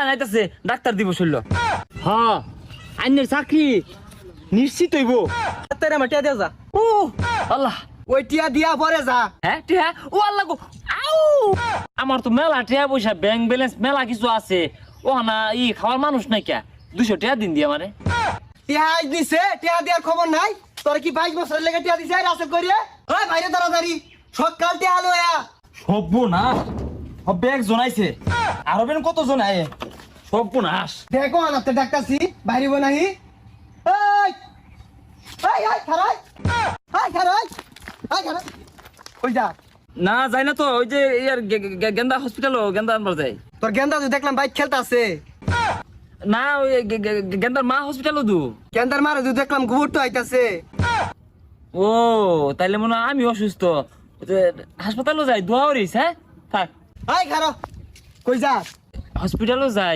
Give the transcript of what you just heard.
নাইতাছে doctor দিব শুনল। হ্যাঁ আইনের চাকরি নিশ্চিত হইব। ডাক্তারে আমার টিয়া দিয়া যা। ও আল্লাহ। ওই টিয়া দিয়া পরে যা। হ্যাঁ টিয়া ও আল্লাহ গো আউ আমার তো মেলা টিয়া পয়সা ব্যাংক ব্যালেন্স মেলা কিছু আছে ও না খাওয়ার মানুষ নাই কে 200 টাকা দিন দিয়া মানে টিয়া আজ দিছে টিয়া দেওয়ার খবর নাই তোর কি 22 বছর লেগে টিয়া দিছে রাসেল করিয়ে ওই বাইরে তাড়াতাড়ি সকাল টিয়া আলো সর্বনা ব্যাগ জনাইছে আরো বেন কত জনায় সর্বনাশ দেখো আনাতে ডাক্তারছি বাইরে বনাহি এই এই খারাই খারাই কই যা না যাই না তো ওই যে ইয়ার গেন্দা হসপিটালও গেন্দা আনবার যাই তোর গেন্দা তো দেখলাম বাইক খেলতাছে না ওই গেন্দার মা হসপিটালও দু গেন্দার মারে তো দেখলাম গোবর তো আইতাছে ও তাইলে মনে হয় আমি অসুস্থ হাসপাতালও যাই দোয়া করিস হ্যাঁ থাক এই খারো কই যা হসপিটালও যাই